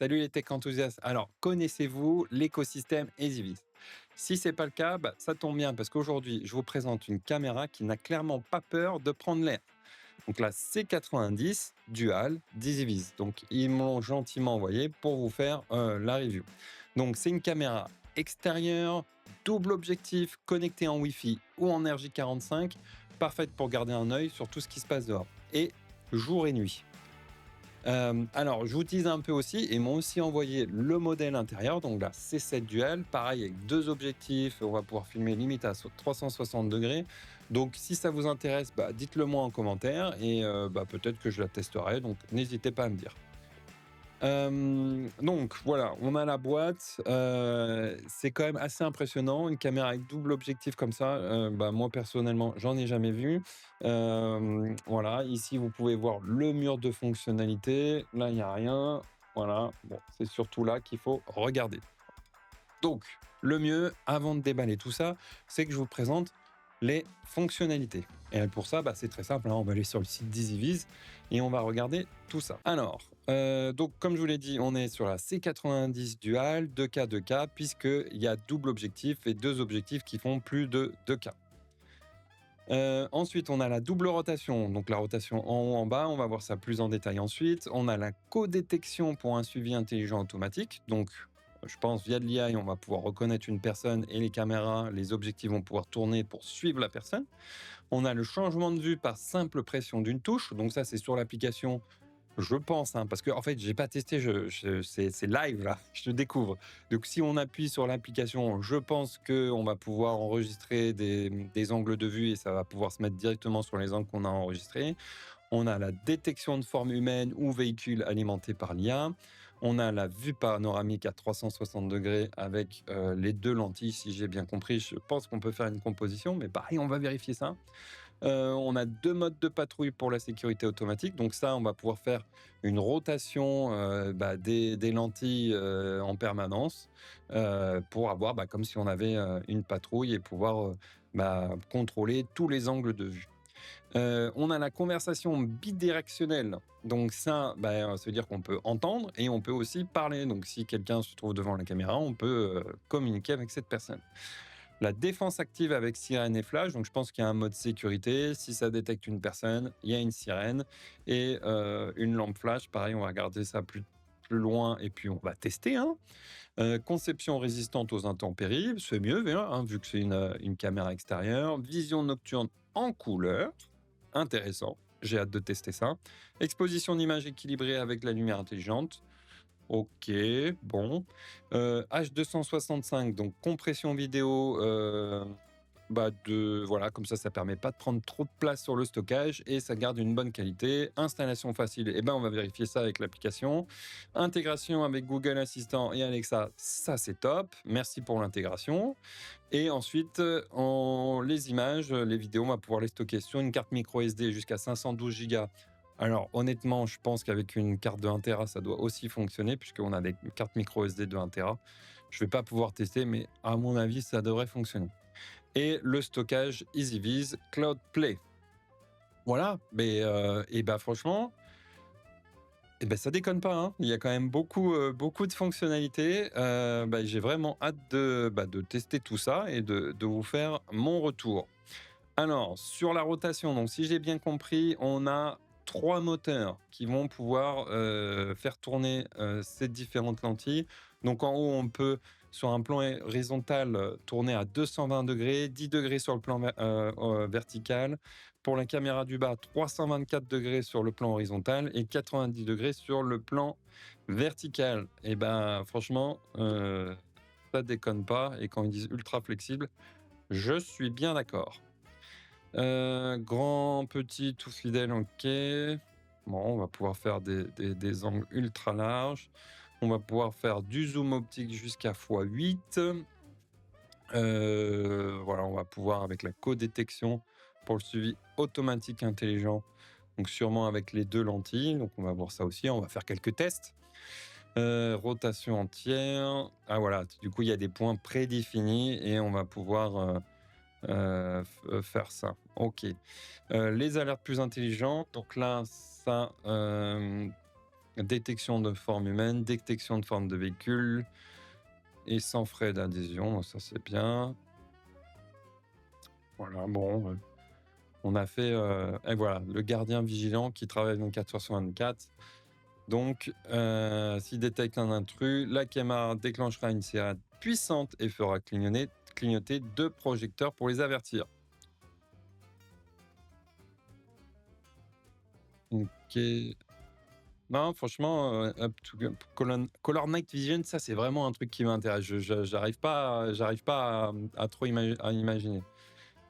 Salut les tech enthousiastes. Alors, connaissez-vous l'écosystème EasyViz? Si c'est pas le cas, ça tombe bien parce qu'aujourd'hui, je vous présente une caméra qui n'a clairement pas peur de prendre l'air. Donc la C90 Dual d'EasyViz. Donc ils m'ont gentiment envoyé pour vous faire la review. Donc c'est une caméra extérieure, double objectif, connectée en Wi-Fi ou en RJ45, parfaite pour garder un œil sur tout ce qui se passe dehors. Et jour et nuit. Alors, je vous tease un peu aussi, ils m'ont aussi envoyé le modèle intérieur, donc la C7 Dual, pareil avec deux objectifs, on va pouvoir filmer limite à 360 degrés. Donc, si ça vous intéresse, dites-le moi en commentaire et peut-être que je la testerai, donc n'hésitez pas à me dire. Donc voilà, on a la boîte, c'est quand même assez impressionnant, une caméra avec double objectif comme ça, moi personnellement, j'en ai jamais vu. Voilà, ici vous pouvez voir le mur de fonctionnalités, là il y a rien, voilà, bon, c'est surtout là qu'il faut regarder. Donc, le mieux, avant de déballer tout ça, c'est que je vous présente les fonctionnalités. Et pour ça, c'est très simple, hein, on va aller sur le site d'EasyViz et on va regarder tout ça. Alors, donc comme je vous l'ai dit, on est sur la C90 Dual 2K 2K puisqu'il y a double objectif et deux objectifs qui font plus de 2K. Ensuite, on a la double rotation, donc la rotation en haut, en bas, on va voir ça plus en détail ensuite. On a la codétection pour un suivi intelligent automatique, donc je pense via de l'IA, on va pouvoir reconnaître une personne et les caméras, les objectifs vont pouvoir tourner pour suivre la personne. On a le changement de vue par simple pression d'une touche, donc ça c'est sur l'application, je pense, hein, parce que en fait j'ai pas testé, c'est live là, je découvre. Donc si on appuie sur l'application, je pense qu'on va pouvoir enregistrer des angles de vue et ça va pouvoir se mettre directement sur les angles qu'on a enregistrés. On a la détection de forme humaine ou véhicule alimenté par l'IA. On a la vue panoramique à 360 degrés avec les deux lentilles, si j'ai bien compris. Je pense qu'on peut faire une composition, mais pareil, on va vérifier ça. On a deux modes de patrouille pour la sécurité automatique. Donc ça, on va pouvoir faire une rotation des lentilles en permanence pour avoir comme si on avait une patrouille et pouvoir contrôler tous les angles de vue. On a la conversation bidirectionnelle. Donc ça, ça veut dire qu'on peut entendre et on peut aussi parler. Donc si quelqu'un se trouve devant la caméra, on peut communiquer avec cette personne. La défense active avec sirène et flash. Donc je pense qu'il y a un mode sécurité. Si ça détecte une personne, il y a une sirène et une lampe flash. Pareil, on va regarder ça plus loin et puis on va tester. Conception résistante aux intempéries, c'est mieux vu que c'est une caméra extérieure. Vision nocturne en couleur. Intéressant, j'ai hâte de tester ça. Exposition d'image équilibrée avec la lumière intelligente. Ok, bon. H265, donc compression vidéo voilà, comme ça permet pas de prendre trop de place sur le stockage et ça garde une bonne qualité. Installation facile, on va vérifier ça avec l'application. Intégration avec Google Assistant et Alexa, ça c'est top. Merci pour l'intégration. Et ensuite, les images, les vidéos, on va pouvoir les stocker sur une carte micro SD jusqu'à 512 Go. Alors honnêtement, je pense qu'avec une carte de 1 Tera, ça doit aussi fonctionner puisqu'on a des cartes micro SD de 1 Tera. Je vais pas pouvoir tester, mais à mon avis, ça devrait fonctionner. Et le stockage EasyViz Cloud Play. Voilà, franchement, ça déconne pas, hein. Il y a quand même beaucoup de fonctionnalités. J'ai vraiment hâte de tester tout ça et de vous faire mon retour. Alors, sur la rotation, donc si j'ai bien compris, on a 3 moteurs qui vont pouvoir faire tourner ces différentes lentilles. Donc en haut, on peut, sur un plan horizontal, tourner à 220 degrés, 10 degrés sur le plan vertical. Pour la caméra du bas, 324 degrés sur le plan horizontal et 90 degrés sur le plan vertical. Et franchement, ça déconne pas. Et quand ils disent ultra flexible, je suis bien d'accord. Grand, petit, tout fidèle, ok. Bon, on va pouvoir faire des angles ultra larges. On va pouvoir faire du zoom optique jusqu'à x8. Voilà, on va pouvoir avec la codétection pour le suivi automatique intelligent. Donc sûrement avec les deux lentilles. Donc on va voir ça aussi. On va faire quelques tests. Rotation entière. Ah voilà, du coup il y a des points prédéfinis et on va pouvoir faire ça. Ok. Les alertes plus intelligentes. Donc là, ça, détection de forme humaine, détection de forme de véhicule et sans frais d'adhésion, ça c'est bien. Voilà, bon, on a fait, et voilà, le gardien vigilant qui travaille 24 heures sur 24. Donc, s'il détecte un intrus, la caméra déclenchera une sirène puissante et fera clignoter 2 projecteurs pour les avertir. OK. Non, franchement, Color Night Vision, ça, c'est vraiment un truc qui m'intéresse. J'arrive pas à trop à imaginer.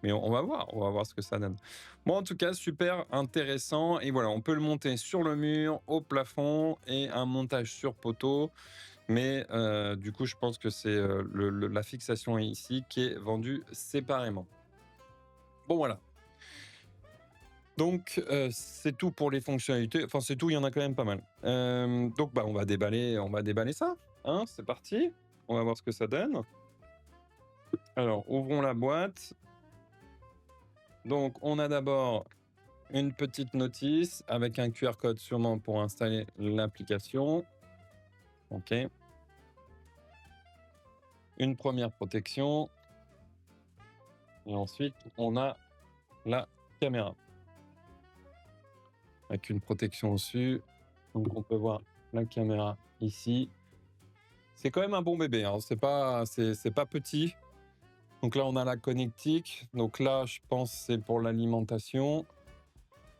Mais on va voir ce que ça donne. Bon, en tout cas, super intéressant. Et voilà, on peut le monter sur le mur, au plafond et un montage sur poteau. Mais du coup, je pense que c'est la fixation ici qui est vendue séparément. Bon, voilà. Donc, c'est tout pour les fonctionnalités. Enfin, c'est tout, il y en a quand même pas mal. Donc, bah, on va déballer ça. Hein, c'est parti. On va voir ce que ça donne. Alors, ouvrons la boîte. Donc, on a d'abord une petite notice avec un QR code sûrement pour installer l'application. OK. Une première protection. Et ensuite, on a la caméra. Avec une protection dessus. Donc, on peut voir la caméra ici. C'est quand même un bon bébé, hein. C'est pas petit. Donc là, on a la connectique. Donc là, je pense que c'est pour l'alimentation.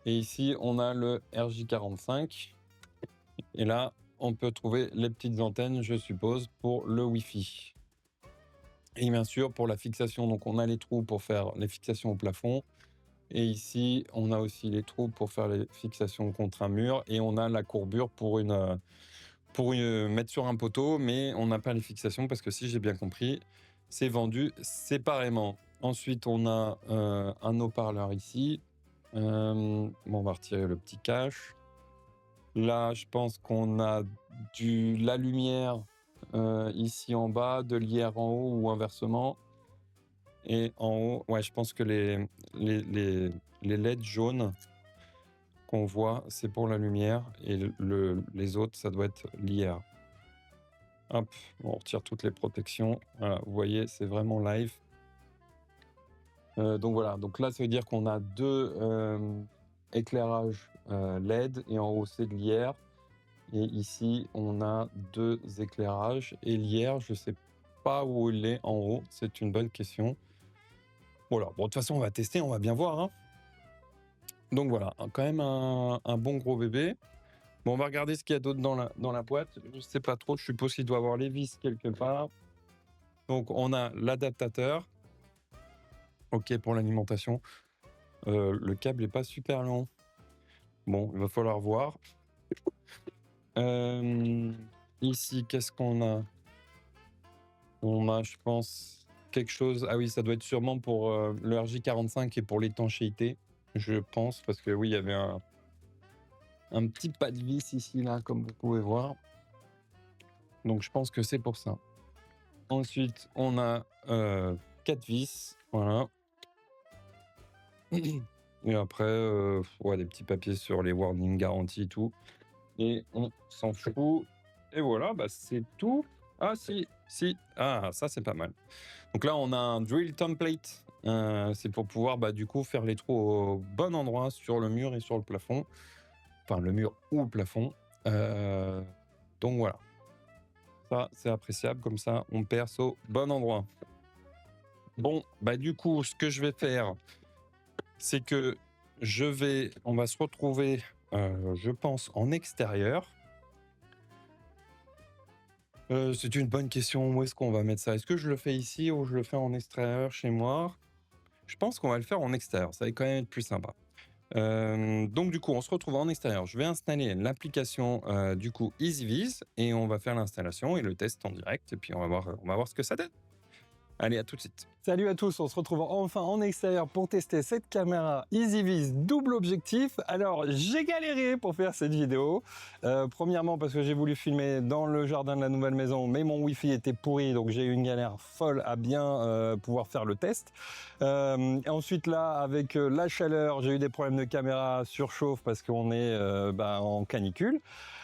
Et ici, on a le RJ45. Et là, on peut trouver les petites antennes, je suppose, pour le Wi-Fi. Et bien sûr, pour la fixation, donc on a les trous pour faire les fixations au plafond. Et ici, on a aussi les trous pour faire les fixations contre un mur. Et on a la courbure pour mettre sur un poteau, mais on n'a pas les fixations parce que si j'ai bien compris, c'est vendu séparément. Ensuite, on a un haut-parleur ici. Bon, on va retirer le petit cache. Là, je pense qu'on a la lumière ici en bas, de l'IR en haut ou inversement. Et en haut, ouais, je pense que les LED jaunes qu'on voit, c'est pour la lumière. Et les autres, ça doit être l'IR. Hop, on retire toutes les protections. Voilà, vous voyez, c'est vraiment live. Donc voilà, donc là, ça veut dire qu'on a 2 éclairages LED et en haut, c'est de l'IR. Et ici, on a 2 éclairages. Et l'IR, je ne sais pas où il est en haut. C'est une bonne question. Voilà, bon, de toute façon, on va tester, on va bien voir, hein. Donc voilà, quand même un bon gros bébé. Bon, on va regarder ce qu'il y a d'autre dans la boîte. Je ne sais pas trop, je suppose qu'il doit avoir les vis quelque part. Donc, on a l'adaptateur. OK pour l'alimentation. Le câble n'est pas super long. Bon, il va falloir voir. Ici, qu'est-ce qu'on a? On a, je pense, quelque chose. Ah oui, ça doit être sûrement pour le RJ45 et pour l'étanchéité, je pense, parce que oui, il y avait un petit pas de vis ici, là, comme vous pouvez voir. Donc, je pense que c'est pour ça. Ensuite, on a 4 vis, voilà. Et après, ouais, des petits papiers sur les warning garanties et tout. Et on s'en fout. Et voilà, bah, c'est tout. Ah si. Ah, ça, c'est pas mal. Donc là, on a un drill template. C'est pour pouvoir, bah, du coup, faire les trous au bon endroit sur le mur et sur le plafond. Enfin, le mur ou le plafond. Donc voilà. Ça, c'est appréciable. Comme ça, on perce au bon endroit. Bon, bah, du coup, ce que je vais faire, c'est que on va se retrouver, je pense, en extérieur. C'est une bonne question. Où est-ce qu'on va mettre ça? Est-ce que je le fais ici ou je le fais en extérieur chez moi? Je pense qu'on va le faire en extérieur. Ça va quand même être plus sympa. Donc du coup, on se retrouve en extérieur. Je vais installer l'application du coup EasyViz et on va faire l'installation et le test en direct. Et puis on va voir ce que ça donne. Allez, à tout de suite. Salut à tous, on se retrouve enfin en extérieur pour tester cette caméra EasyViz double objectif. Alors, j'ai galéré pour faire cette vidéo. Premièrement parce que j'ai voulu filmer dans le jardin de la nouvelle maison, mais mon Wi-Fi était pourri, donc j'ai eu une galère folle à bien pouvoir faire le test. Ensuite là, avec la chaleur, j'ai eu des problèmes de caméra surchauffe parce qu'on est en canicule.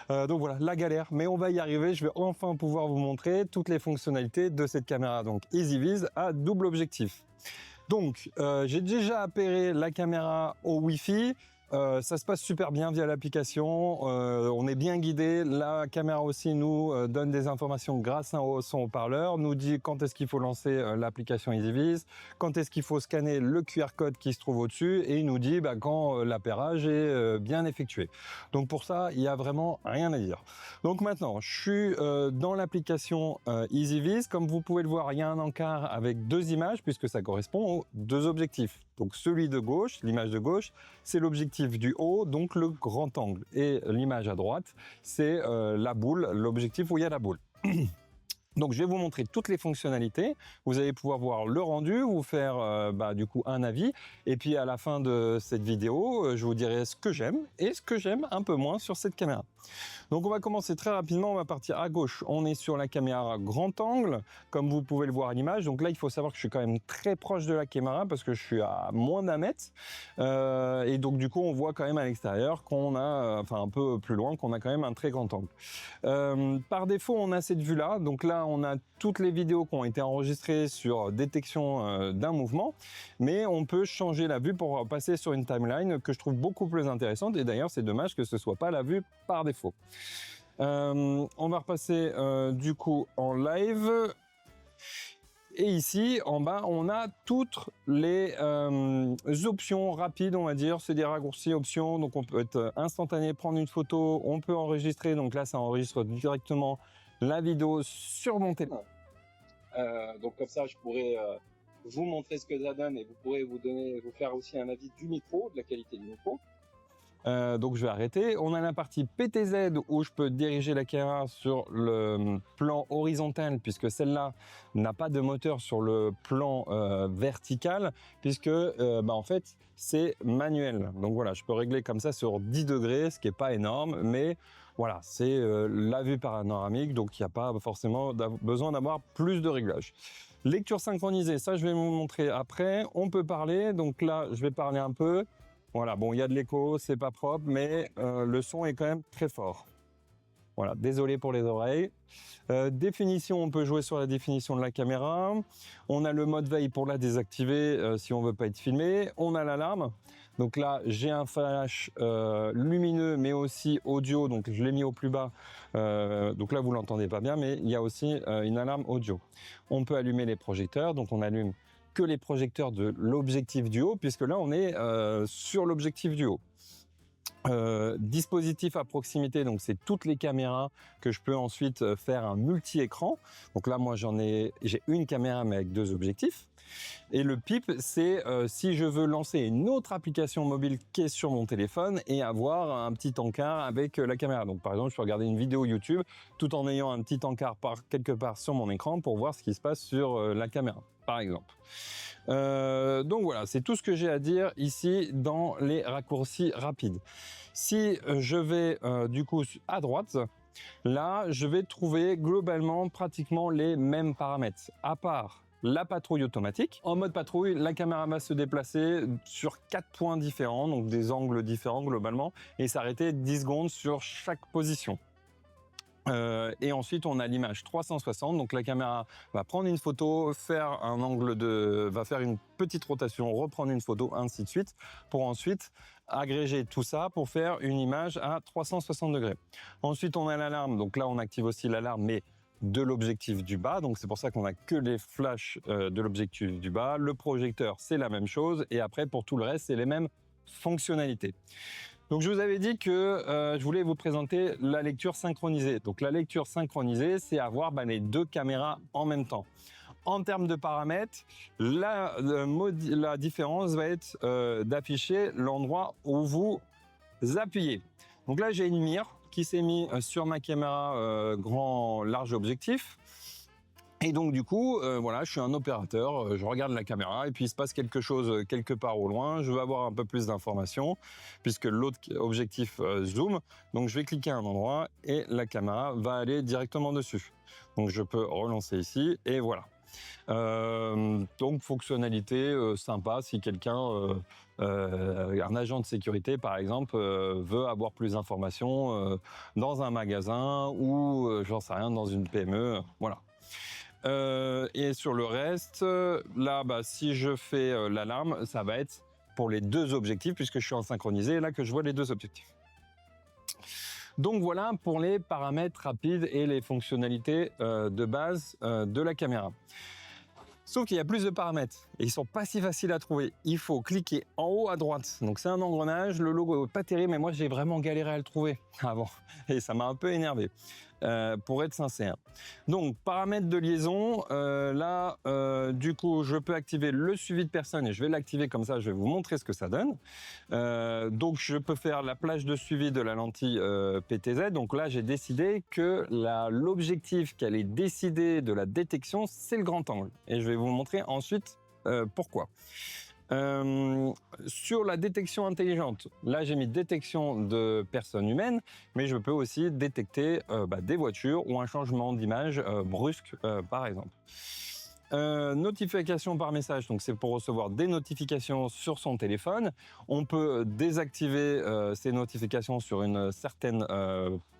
Donc voilà, la galère, mais on va y arriver. Je vais enfin pouvoir vous montrer toutes les fonctionnalités de cette caméra. Donc EasyViz à double objectif. Donc j'ai déjà appairé la caméra au Wi-Fi. Ça se passe super bien via l'application, on est bien guidé. La caméra aussi nous donne des informations grâce à son haut-parleur, nous dit quand est-ce qu'il faut lancer l'application EasyViz, quand est-ce qu'il faut scanner le QR code qui se trouve au-dessus, et il nous dit quand l'appairage est bien effectué. Donc pour ça, il n'y a vraiment rien à dire. Donc maintenant, je suis dans l'application EasyViz. Comme vous pouvez le voir, il y a un encart avec deux images puisque ça correspond aux deux objectifs. Donc celui de gauche, l'image de gauche, c'est l'objectif du haut, donc le grand angle. Et l'image à droite, c'est la boule, l'objectif où il y a la boule. Donc je vais vous montrer toutes les fonctionnalités. Vous allez pouvoir voir le rendu, vous faire du coup un avis. Et puis à la fin de cette vidéo, je vous dirai ce que j'aime et ce que j'aime un peu moins sur cette caméra. Donc on va commencer très rapidement, on va partir à gauche. On est sur la caméra grand angle, comme vous pouvez le voir à l'image. Donc là, il faut savoir que je suis quand même très proche de la caméra parce que je suis à moins d'un mètre. Et donc du coup, on voit quand même à l'extérieur qu'on a, un peu plus loin, qu'on a quand même un très grand angle. Par défaut, on a cette vue-là. Donc là, on a toutes les vidéos qui ont été enregistrées sur détection d'un mouvement. Mais on peut changer la vue pour passer sur une timeline que je trouve beaucoup plus intéressante. Et d'ailleurs, c'est dommage que ce ne soit pas la vue par défaut. On va repasser du coup en live. Et ici, en bas, on a toutes les options rapides, on va dire. C'est des raccourcis options, donc on peut être instantané, prendre une photo, on peut enregistrer. Donc là, ça enregistre directement la vidéo sur mon téléphone. Donc comme ça, je pourrais vous montrer ce que ça donne et vous pourrez vous faire aussi un avis du micro, de la qualité du micro. Donc je vais arrêter. On a la partie PTZ où je peux diriger la caméra sur le plan horizontal puisque celle-là n'a pas de moteur sur le plan vertical puisque en fait c'est manuel. Donc voilà, je peux régler comme ça sur 10 degrés, ce qui n'est pas énorme, mais voilà, c'est la vue panoramique, donc il n'y a pas forcément besoin d'avoir plus de réglages. Lecture synchronisée, ça je vais vous montrer après. On peut parler, donc là je vais parler un peu. Voilà, bon, il y a de l'écho, c'est pas propre, mais le son est quand même très fort. Voilà, désolé pour les oreilles. Définition, on peut jouer sur la définition de la caméra. On a le mode veille pour la désactiver si on veut pas être filmé. On a l'alarme. Donc là, j'ai un flash lumineux, mais aussi audio. Donc je l'ai mis au plus bas. Donc là, vous l'entendez pas bien, mais il y a aussi une alarme audio. On peut allumer les projecteurs. Donc on allume que les projecteurs de l'objectif du haut, puisque là on est sur l'objectif du haut. Dispositif à proximité, donc c'est toutes les caméras que je peux ensuite faire un multi-écran. Donc là moi j'ai une caméra mais avec deux objectifs. Et le PIP, c'est si je veux lancer une autre application mobile qui est sur mon téléphone et avoir un petit encart avec la caméra. Donc par exemple, je peux regarder une vidéo YouTube tout en ayant un petit encart quelque part sur mon écran pour voir ce qui se passe sur la caméra, par exemple. Donc voilà, c'est tout ce que j'ai à dire ici dans les raccourcis rapides. Si je vais du coup à droite, là, je vais trouver globalement pratiquement les mêmes paramètres, à part la patrouille automatique. En mode patrouille, la caméra va se déplacer sur 4 points différents, donc des angles différents globalement, et s'arrêter 10 secondes sur chaque position. Et ensuite, on a l'image 360, donc la caméra va prendre une photo, faire un angle va faire une petite rotation, reprendre une photo, ainsi de suite, pour ensuite agréger tout ça pour faire une image à 360 degrés. Ensuite, on a l'alarme, donc là, on active aussi l'alarme, mais de l'objectif du bas, donc c'est pour ça qu'on a que les flashs de l'objectif du bas. Le projecteur, c'est la même chose, et après, pour tout le reste, c'est les mêmes fonctionnalités. Donc je vous avais dit que je voulais vous présenter la lecture synchronisée. Donc la lecture synchronisée, c'est avoir les deux caméras en même temps. En termes de paramètres, la différence va être d'afficher l'endroit où vous appuyez. Donc là, j'ai une mire qui s'est mise sur ma caméra grand large objectif. Et donc du coup, voilà, je suis un opérateur, je regarde la caméra et puis il se passe quelque chose quelque part au loin, je veux avoir un peu plus d'informations puisque l'autre objectif zoom, donc je vais cliquer à un endroit et la caméra va aller directement dessus. Donc je peux relancer ici et voilà. Donc fonctionnalité sympa si quelqu'un, un agent de sécurité par exemple, veut avoir plus d'informations dans un magasin ou j'en sais rien, dans une PME, voilà. Et sur le reste, là, si je fais l'alarme, ça va être pour les 2 objectifs, puisque je suis en synchronisé, là que je vois les 2 objectifs. Donc voilà pour les paramètres rapides et les fonctionnalités de base de la caméra. Sauf qu'il y a plus de paramètres et ils sont pas si faciles à trouver. Il faut cliquer en haut à droite. Donc c'est un engrenage, le logo est pas terrible, mais moi j'ai vraiment galéré à le trouver avant et ça m'a un peu énervé. Pour être sincère. Donc, paramètres de liaison, là, du coup, je peux activer le suivi de personnes et je vais l'activer comme ça, je vais vous montrer ce que ça donne. Donc, je peux faire la plage de suivi de la lentille PTZ. Donc là, j'ai décidé que l'objectif qui allait décider de la détection, c'est le grand angle. Et je vais vous montrer ensuite pourquoi. Sur la détection intelligente, là j'ai mis détection de personnes humaines, mais je peux aussi détecter des voitures ou un changement d'image brusque par exemple. Notification par message, donc c'est pour recevoir des notifications sur son téléphone. On peut désactiver ces notifications sur une certaine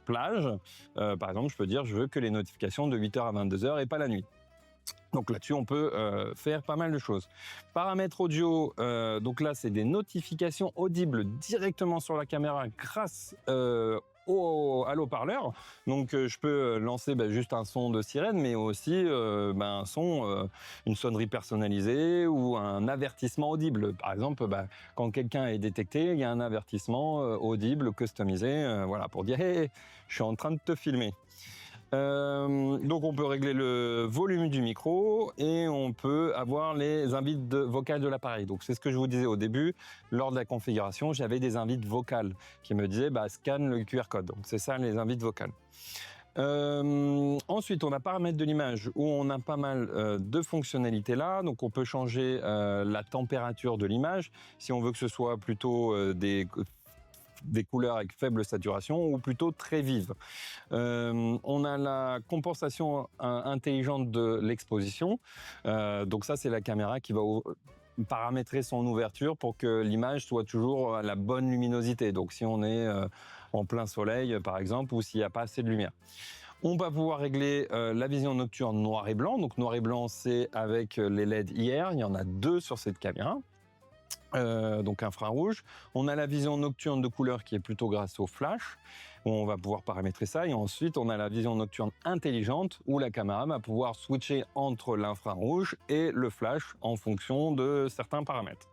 plage. Par exemple, je peux dire je veux que les notifications de 8h à 22h et pas la nuit. Donc là-dessus, on peut faire pas mal de choses. Paramètres audio, donc là, c'est des notifications audibles directement sur la caméra grâce à l'haut-parleur. Donc je peux lancer juste un son de sirène, mais aussi un son, une sonnerie personnalisée ou un avertissement audible. Par exemple, quand quelqu'un est détecté, il y a un avertissement audible, customisé, voilà, pour dire hey, je suis en train de te filmer. Donc on peut régler le volume du micro et on peut avoir les invites vocales de l'appareil. Donc c'est ce que je vous disais au début, lors de la configuration, j'avais des invites vocales qui me disaient scanne le QR code. Donc c'est ça les invites vocales. Ensuite, on a paramètres de l'image où on a pas mal de fonctionnalités là. Donc on peut changer la température de l'image si on veut que ce soit plutôt des couleurs avec faible saturation ou plutôt très vives. On a la compensation intelligente de l'exposition. Donc ça, c'est la caméra qui va paramétrer son ouverture pour que l'image soit toujours à la bonne luminosité. Donc si on est en plein soleil, par exemple, ou s'il n'y a pas assez de lumière. On va pouvoir régler la vision nocturne noir et blanc. Donc noir et blanc, c'est avec les LED IR. Il y en a 2 sur cette caméra. Donc infrarouge. On a la vision nocturne de couleur qui est plutôt grâce au flash. On va pouvoir paramétrer ça. Et ensuite, on a la vision nocturne intelligente où la caméra va pouvoir switcher entre l'infrarouge et le flash en fonction de certains paramètres.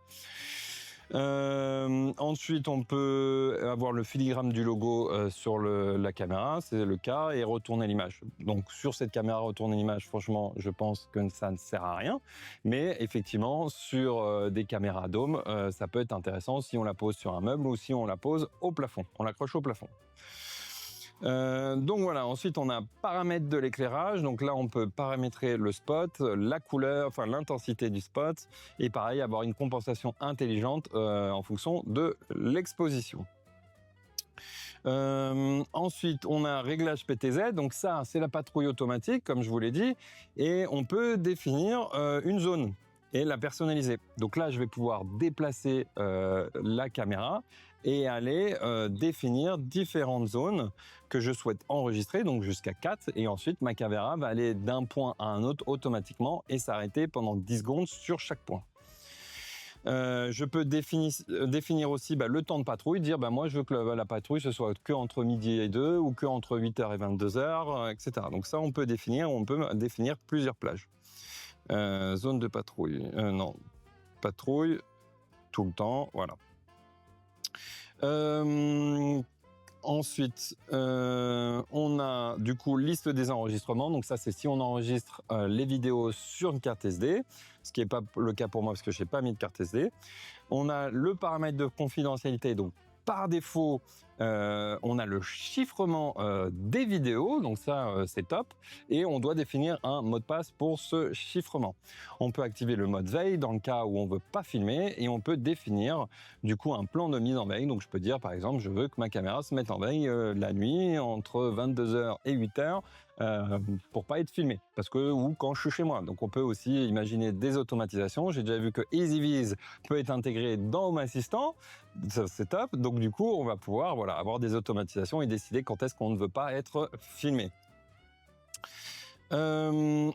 Ensuite, on peut avoir le filigrane du logo sur la caméra, c'est le cas, et retourner l'image. Donc sur cette caméra, retourner l'image, franchement, je pense que ça ne sert à rien. Mais effectivement, sur des caméras dôme, ça peut être intéressant si on la pose sur un meuble ou si on la pose au plafond, on l'accroche au plafond. Donc voilà, ensuite on a paramètres de l'éclairage, donc là on peut paramétrer le spot, la couleur, enfin l'intensité du spot, et pareil avoir une compensation intelligente en fonction de l'exposition. Ensuite on a réglage PTZ, donc ça c'est la patrouille automatique comme je vous l'ai dit, et on peut définir une zone et la personnaliser. Donc là je vais pouvoir déplacer la caméra et aller définir différentes zones que je souhaite enregistrer, donc jusqu'à 4, et ensuite ma caméra va aller d'un point à un autre automatiquement et s'arrêter pendant 10 secondes sur chaque point. Je peux définir aussi le temps de patrouille, dire moi je veux que la patrouille ce soit que entre midi et 2 ou que entre 8h et 22h, etc. Donc ça on peut définir plusieurs plages. Zone de patrouille, non, patrouille tout le temps, voilà. Ensuite, on a du coup liste des enregistrements. Donc ça, c'est si on enregistre les vidéos sur une carte SD, ce qui n'est pas le cas pour moi parce que je n'ai pas mis de carte SD. On a le paramètre de confidentialité. Donc par défaut, on a le chiffrement des vidéos, donc ça c'est top, et on doit définir un mot de passe pour ce chiffrement. On peut activer le mode veille dans le cas où on veut pas filmer, et on peut définir du coup un plan de mise en veille. Donc je peux dire par exemple je veux que ma caméra se mette en veille la nuit entre 22h et 8h pour pas être filmé, parce que ou quand je suis chez moi. Donc on peut aussi imaginer des automatisations. J'ai déjà vu que EasyViz peut être intégré dans Home Assistant, ça, c'est top. Donc du coup, on va pouvoir voilà, avoir des automatisations et décider quand est-ce qu'on ne veut pas être filmé.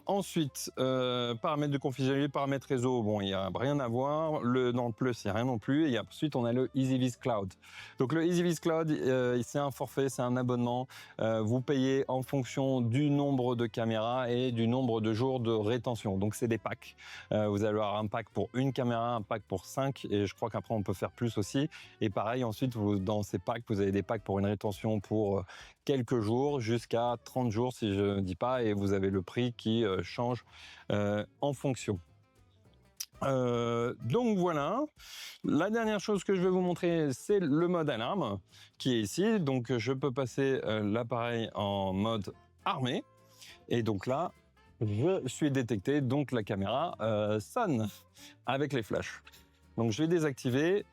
Ensuite, paramètres de confidentialité, paramètres réseau, bon, il n'y a rien à voir. Dans le plus, il n'y a rien non plus. Et ensuite, on a le EasyViz Cloud. Donc, le EasyViz Cloud, c'est un forfait, c'est un abonnement. Vous payez en fonction du nombre de caméras et du nombre de jours de rétention. Donc, c'est des packs. Vous allez avoir un pack pour une caméra, un pack pour 5. Et je crois qu'après, on peut faire plus aussi. Et pareil, ensuite, dans ces packs, vous avez des packs pour une rétention pour quelques jours jusqu'à 30 jours, si je ne dis pas. Et vous avez le prix qui change en fonction. Donc voilà, la dernière chose que je vais vous montrer, c'est le mode alarme qui est ici. Donc je peux passer l'appareil en mode armé et donc là je suis détecté, donc la caméra sonne avec les flashs. Donc je vais désactiver.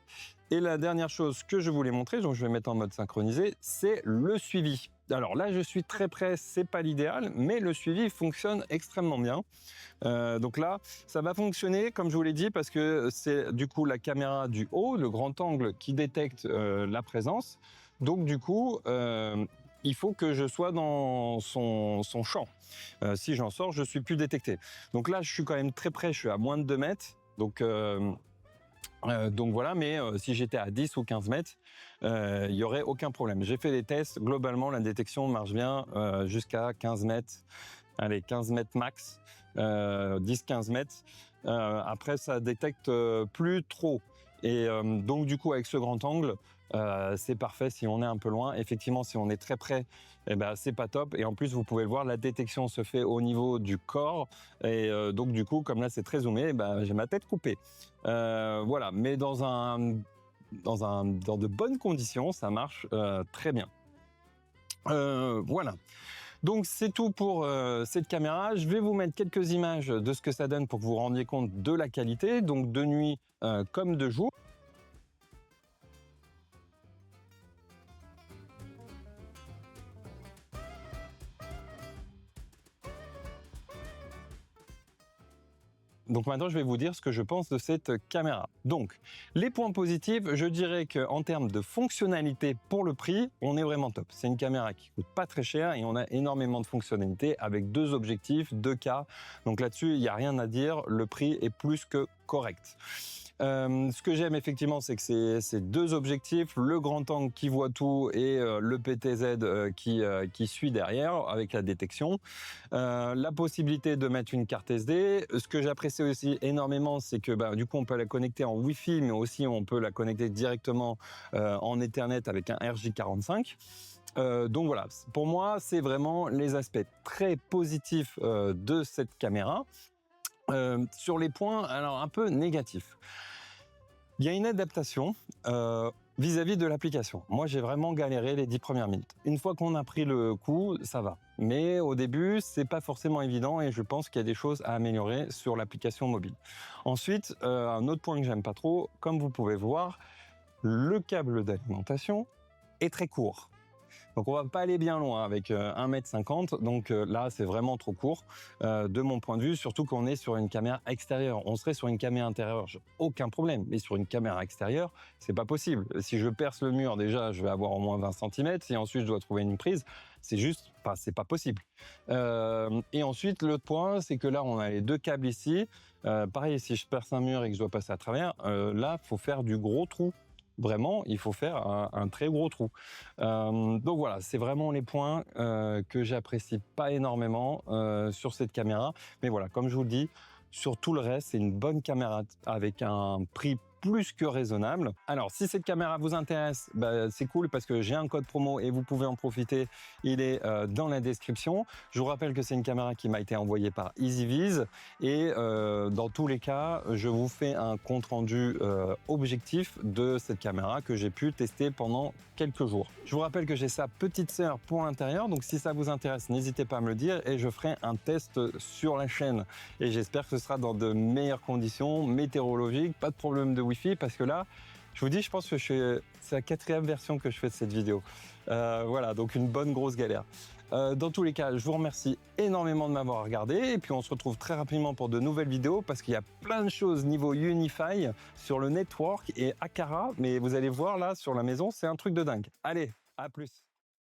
Et la dernière chose que je voulais montrer, donc je vais mettre en mode synchronisé, c'est le suivi. Alors là, je suis très près, c'est pas l'idéal, mais le suivi fonctionne extrêmement bien. Donc là, ça va fonctionner, comme je vous l'ai dit, parce que c'est du coup la caméra du haut, le grand angle, qui détecte la présence. Donc du coup, il faut que je sois dans son champ. Si j'en sors, je suis plus détecté. Donc là, je suis quand même très près, je suis à moins de 2 mètres. Donc voilà, mais si j'étais à 10 ou 15 mètres, il n'y aurait aucun problème. J'ai fait des tests, globalement la détection marche bien jusqu'à 15 mètres, allez 15 mètres max, 10-15 mètres. Après ça détecte plus trop. Et donc du coup avec ce grand angle, c'est parfait si on est un peu loin. Effectivement, si on est très près, eh ben, c'est pas top. Et en plus, vous pouvez le voir, la détection se fait au niveau du corps. Et donc du coup, comme là c'est très zoomé, eh ben, j'ai ma tête coupée. Voilà, mais dans de bonnes conditions, ça marche très bien. Voilà. Donc c'est tout pour cette caméra. Je vais vous mettre quelques images de ce que ça donne pour que vous vous rendiez compte de la qualité, donc de nuit comme de jour. Donc maintenant, je vais vous dire ce que je pense de cette caméra. Donc, les points positifs, je dirais qu'en termes de fonctionnalité pour le prix, on est vraiment top. C'est une caméra qui coûte pas très cher et on a énormément de fonctionnalités avec 2 objectifs, 2 cas. Donc là-dessus, il n'y a rien à dire. Le prix est plus que correct. Ce que j'aime effectivement, c'est que c'est 2 objectifs, le grand angle qui voit tout et le PTZ qui suit derrière avec la détection. La possibilité de mettre une carte SD. Ce que j'apprécie aussi énormément, c'est que du coup on peut la connecter en Wi-Fi, mais aussi on peut la connecter directement en Ethernet avec un RJ45. Donc voilà, pour moi, c'est vraiment les aspects très positifs de cette caméra. Sur les points, alors un peu négatifs. Il y a une adaptation vis-à-vis de l'application. Moi, j'ai vraiment galéré les 10 premières minutes. Une fois qu'on a pris le coup, ça va. Mais au début, c'est pas forcément évident et je pense qu'il y a des choses à améliorer sur l'application mobile. Ensuite, un autre point que j'aime pas trop, comme vous pouvez voir, le câble d'alimentation est très court. Donc on va pas aller bien loin avec 1,50 m. Donc là, c'est vraiment trop court de mon point de vue, surtout qu'on est sur une caméra extérieure. On serait sur une caméra intérieure, aucun problème. Mais sur une caméra extérieure, c'est pas possible. Si je perce le mur, déjà, je vais avoir au moins 20 cm. Si ensuite je dois trouver une prise, c'est juste, c'est pas possible. Et ensuite, l'autre point, c'est que là, on a les 2 câbles ici. Pareil, si je perce un mur et que je dois passer à travers, là, faut faire du gros trou. Vraiment, il faut faire un très gros trou. Donc voilà, c'est vraiment les points que j'apprécie pas énormément sur cette caméra. Mais voilà, comme je vous le dis, sur tout le reste, c'est une bonne caméra avec un prix plus que raisonnable. Alors, si cette caméra vous intéresse, c'est cool parce que j'ai un code promo et vous pouvez en profiter. Il est dans la description. Je vous rappelle que c'est une caméra qui m'a été envoyée par EasyViz et dans tous les cas, je vous fais un compte rendu objectif de cette caméra que j'ai pu tester pendant quelques jours. Je vous rappelle que j'ai sa petite sœur pour l'intérieur, donc si ça vous intéresse, n'hésitez pas à me le dire et je ferai un test sur la chaîne. Et j'espère que ce sera dans de meilleures conditions météorologiques, pas de problème de Wi-Fi parce que là, Je vous dis, je pense que c'est la 4e version que je fais de cette vidéo. Voilà, donc une bonne grosse galère. Dans tous les cas, je vous remercie énormément de m'avoir regardé et puis on se retrouve très rapidement pour de nouvelles vidéos parce qu'il y a plein de choses niveau Unify sur le network et Aqara, mais vous allez voir là sur la maison, c'est un truc de dingue. Allez, à plus.